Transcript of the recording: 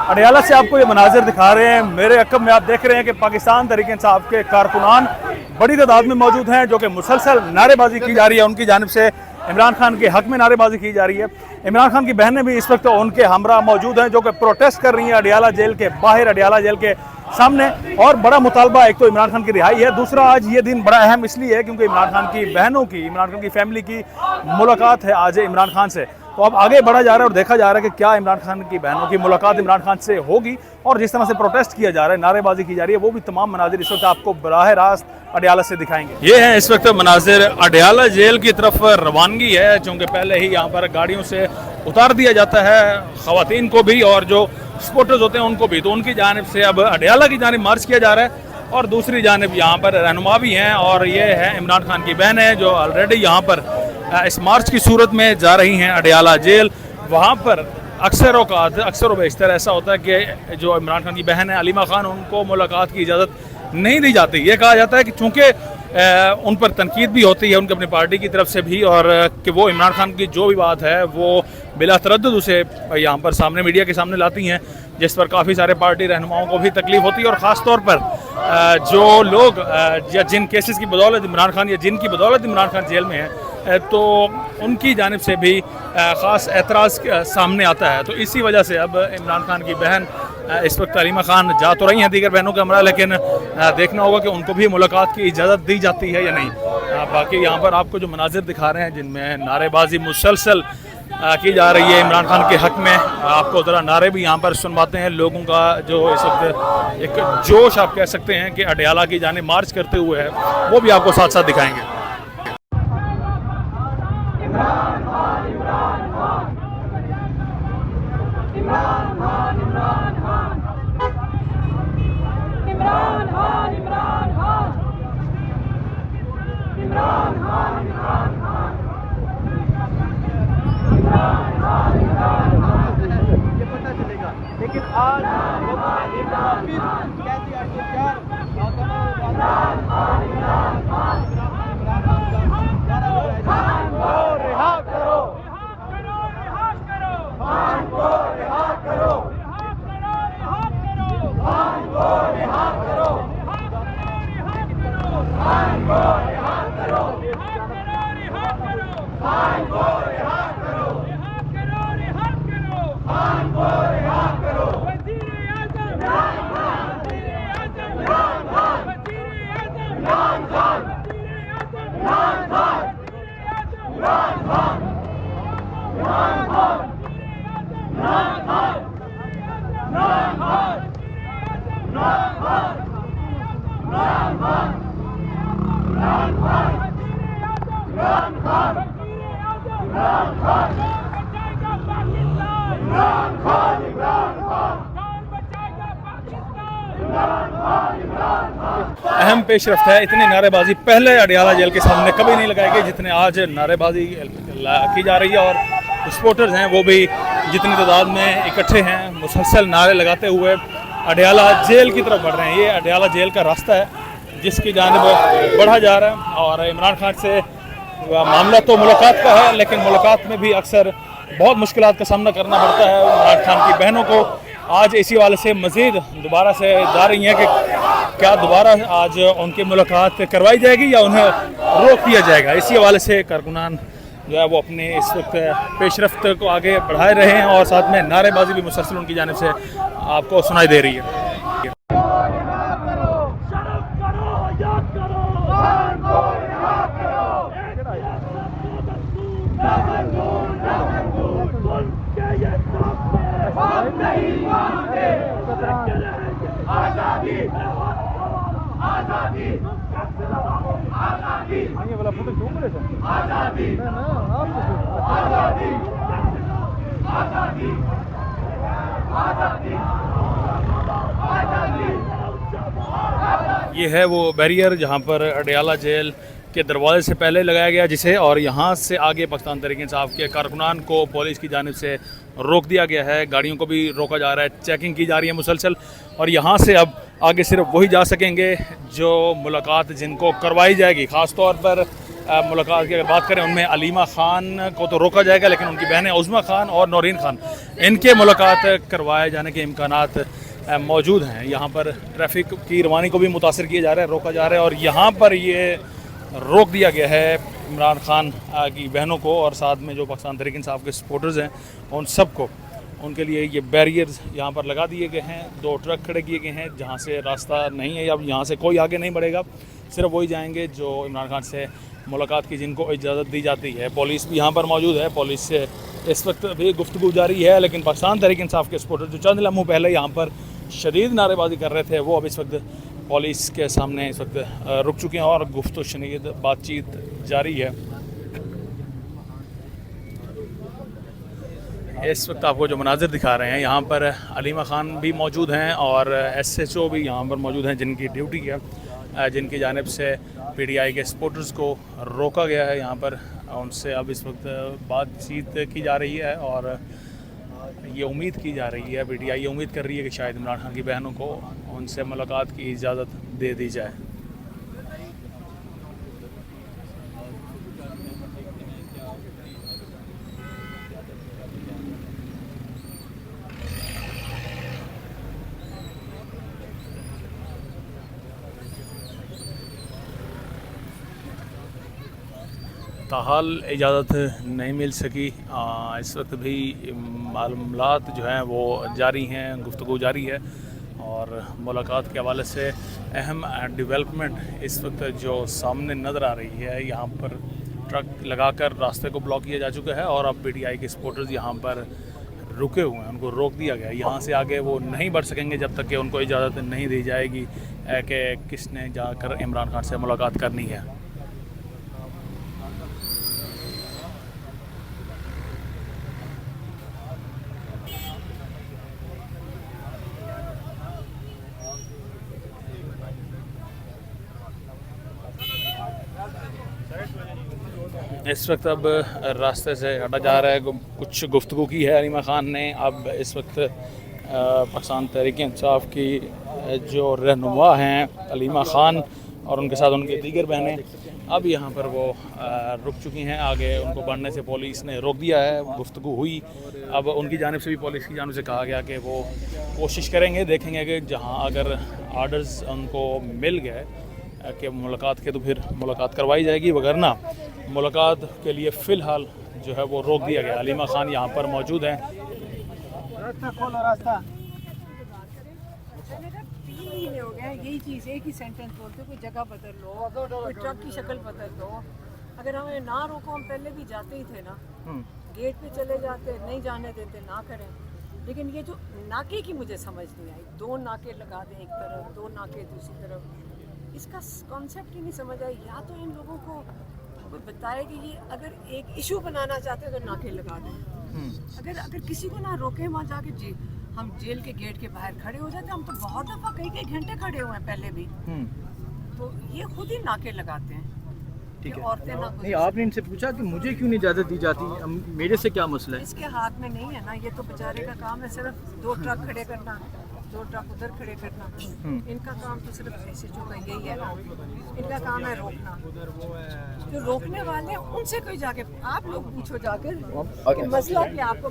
अडयाला से आपको ये मनाजिर दिखा रहे हैं। मेरे अकब में आप देख रहे हैं कि पाकिस्तान तहरीक इंसाफ के कारकुनान बड़ी तादाद में मौजूद हैं, जो कि मुसलसल नारेबाजी की जा रही है। उनकी जानिब से इमरान खान के हक में नारेबाजी की जा रही है। इमरान खान की बहनें भी इस वक्त उनके हमरा मौजूद हैं, जो कि प्रोटेस्ट कर रही हैं अडयाला जेल के बाहर, अडयाला जेल के सामने। और बड़ा मुतालबा एक तो इमरान खान की रिहाई है, दूसरा आज ये दिन बड़ा अहम इसलिए है क्योंकि इमरान खान की बहनों की, इमरान खान की फैमिली की मुलाकात है आज इमरान खान से। तो अब आगे बढ़ा जा रहा है और देखा जा रहा है कि क्या इमरान खान की बहनों की मुलाकात इमरान खान से होगी। और जिस तरह से प्रोटेस्ट किया जा रहा है, नारेबाजी की जा रही है, वो भी तमाम मनाजिर इस वक्त आपको बराह रास्त अडयाला से दिखाएंगे। ये है इस वक्त मनाजिर अडयाला जेल की तरफ रवानगी है, क्योंकि पहले ही यहाँ पर गाड़ियों से उतार दिया जाता है ख़वातीन को भी और जो सपोर्टर्स होते हैं उनको भी। तो उनकी जानिब से अब अडयाला की जानिब मार्च किया जा रहा है और दूसरी जानिब यहाँ पर रहनुमा भी हैं। और ये है इमरान खान की बहन है जो ऑलरेडी यहाँ पर इस मार्च की सूरत में जा रही हैं अडयाला जेल। वहाँ पर अक्सर बेशतर ऐसा होता है कि जो इमरान खान की बहन है अलीमा खान, उनको मुलाकात की इजाज़त नहीं दी जाती। ये कहा जाता है कि चूँकि उन पर तनकीद भी होती है उनकी अपनी पार्टी की तरफ से भी, और कि वो इमरान खान की जो भी बात है वो बिला तरद्दुद उसे यहाँ पर सामने मीडिया के सामने लाती हैं, जिस पर काफ़ी सारे पार्टी रहनुमाओं को भी तकलीफ होती है। और ख़ास तौर पर जो लोग या जिन केसेस की बदौलत इमरान खान या जिनकी बदौलत इमरान खान जेल में है, तो उनकी जानिब से भी ख़ास एतराज़ सामने आता है। तो इसी वजह से अब इमरान खान की बहन इस वक्त अलीमा खान जा तो रही हैं दीगर बहनों के हमरा, लेकिन देखना होगा कि उनको भी मुलाकात की इजाज़त दी जाती है या नहीं। बाकी यहाँ पर आपको जो मनाजिर दिखा रहे हैं जिनमें नारेबाजी मुसलसल की जा रही है इमरान खान के हक में, आपको ज़रा नारे भी यहाँ पर सुनवाते हैं लोगों का जो इस वक्त एक जोश आप कह सकते हैं कि अडयाला की जानिब मार्च करते हुए है, वो भी आपको साथ साथ दिखाएंगे। लेकिन आज अहम पेशरफ्त है। इतनी नारेबाजी पहले अडयाला जेल के सामने कभी नहीं लगाई गई जितने आज नारेबाजी की जा रही है। और सपोर्टर्स हैं वो भी जितनी तादाद में इकट्ठे हैं मुसलसल नारे लगाते हुए अडयाला जेल की तरफ बढ़ रहे हैं। ये अडयाला जेल का रास्ता है जिसकी जानिब बढ़ा जा रहा है। और इमरान खान से मामला तो मुलाकात का है, लेकिन मुलाकात में भी अक्सर बहुत मुश्किलात का सामना करना पड़ता है। इमरान खान की बहनों को आज इसी वाले से मज़ीद दोबारा से जा रही हैं कि क्या दोबारा आज उनकी मुलाकात करवाई जाएगी या उन्हें रोक दिया जाएगा। इसी हवाले से कारकुनान जो है वो अपने इस वक्त पेशरफ्त को आगे बढ़ाए रहे हैं और साथ में नारेबाजी भी मुसलसल उनकी जानिब से आपको सुनाई दे रही है। ये है वो बैरियर जहाँ पर अडयाला जेल के दरवाजे से पहले लगाया गया जिसे, और यहाँ से आगे पाकिस्तान तहरीक इंसाफ के कारकुनान को पुलिस की जानिब से रोक दिया गया है। गाड़ियों को भी रोका जा रहा है, चेकिंग की जा रही है मुसलसल। और यहाँ से अब आगे सिर्फ वही जा सकेंगे जो मुलाकात जिनको करवाई जाएगी। ख़ास तौर पर मुलाकात की अगर बात करें, उनमें अलीमा ख़ान को तो रोका जाएगा, लेकिन उनकी बहनें उज़्मा ख़ान और नौरीन ख़ान, इनके मुलाकात करवाए जाने के इम्कानात मौजूद हैं। यहाँ पर ट्रैफिक की रवानी को भी मुतासर किया जा रहा है, रोका जा रहा है, और यहाँ पर ये रोक दिया गया है इमरान ख़ान की बहनों को और साथ में जो पाकिस्तान तहरीक इंसाफ के सपोर्टर्स हैं उन सबको, उनके लिए ये बैरियर्स यहाँ पर लगा दिए गए हैं। 2 ट्रक खड़े किए गए हैं जहाँ से रास्ता नहीं है, अब यहाँ से कोई आगे नहीं बढ़ेगा, सिर्फ वही जाएंगे जो इमरान ख़ान से मुलाकात की जिनको इजाज़त दी जाती है। पुलिस भी यहाँ पर मौजूद है, पुलिस से इस वक्त भी गुफ्तगू जारी है, लेकिन पाकिस्तान तहरीक इंसाफ के सपोर्टर जो चंद लम्हों पहले यहाँ पर शदीद नारेबाजी कर रहे थे, वो अब इस वक्त पुलिस के सामने इस वक्त रुक चुके हैं और गुफ्त शनीद बातचीत जारी है। इस वक्त आपको जो मनाजिर दिखा रहे हैं, यहाँ पर अलीमा ख़ान भी मौजूद हैं और SHO भी यहाँ पर मौजूद हैं, जिनकी ड्यूटी है, जिनकी जानिब से PTI के सपोर्टर्स को रोका गया है। यहाँ पर उनसे अब इस वक्त बातचीत की जा रही है और ये उम्मीद की जा रही है, PTI ये उम्मीद कर रही है कि शायद इमरान ख़ान की बहनों को उनसे मुलाकात की इजाज़त दे दी जाए। ताहाल इजाज़त नहीं मिल सकी। इस वक्त भी मालूमात जो हैं वो जारी हैं, गुफ्तगू जारी है और मुलाकात के हवाले से अहम डेवलपमेंट इस वक्त जो सामने नज़र आ रही है, यहाँ पर ट्रक लगाकर रास्ते को ब्लॉक किया जा चुका है और अब PTI के सपोर्टर्स यहाँ पर रुके हुए हैं, उनको रोक दिया गया है। यहाँ से आगे वो नहीं बढ़ सकेंगे जब तक कि उनको इजाज़त नहीं दी जाएगी कि किसने जाकर इमरान ख़ान से मुलाकात करनी है। इस वक्त अब रास्ते से हटा जा रहा है, कुछ गुफ्तगू की है अलीमा ख़ान ने। अब इस वक्त पाकिस्तान तहरीक इंसाफ की जो रहनुमा हैं अलीमा ख़ान और उनके साथ उनकी दीगर बहनें, अब यहाँ पर वो रुक चुकी हैं। आगे उनको बढ़ने से पुलिस ने रोक दिया है, गुफ्तगू हुई। अब उनकी जानिब से भी, पुलिस की जानिब से कहा गया कि वो कोशिश करेंगे, देखेंगे कि जहाँ अगर आर्डर्स उनको मिल गए कि मुलाकात के, तो फिर मुलाकात करवाई जाएगी, वगरना मुलाकात के लिए फ़िलहाल जो है वो रोक दिया गया। अलीमा ख़ान यहाँ पर मौजूद हैं। हो गया यही चीज़, एक ही सेंटेंस बोलते, कोई जगह बदल लो, कोई ट्रक की शक्ल बदल लो। अगर हमें ना रोको, हम पहले भी जाते ही थे ना, गेट पे चले जाते, नहीं जाने देते, ना करें। लेकिन ये जो नाके की मुझे समझ नहीं आई, 2 नाके लगा दें एक तरफ, 2 नाके दूसरी तरफ, इसका कॉन्सेप्ट ही नहीं समझ आई। या तो इन लोगों को कोई बताए कि ये अगर एक इशू बनाना चाहते हैं तो नाके लगा दें। अगर किसी को ना रोके, वहाँ जाके हम जेल के गेट के बाहर खड़े हो जाते हैं। हम तो बहुत दफ़ा कई घंटे खड़े हुए हैं पहले भी, तो ये खुद ही नाके लगाते हैं। ठीक है, औरतें ना, नहीं आपने इनसे पूछा कि मुझे क्यों नहीं इजाज़त दी जाती, मेरे से क्या मसला है? इसके हाथ में नहीं है ना, ये तो बेचारे का काम है सिर्फ 2 ट्रक खड़े करना, 2 ट्रक उधर खड़े करना। इनका काम तो सिर्फ SHO का यही है ना, इनका काम है रोकना। जो रोकने वाले हैं उनसे कोई जाके आप लोग पूछो, जाकर मसला क्या आपको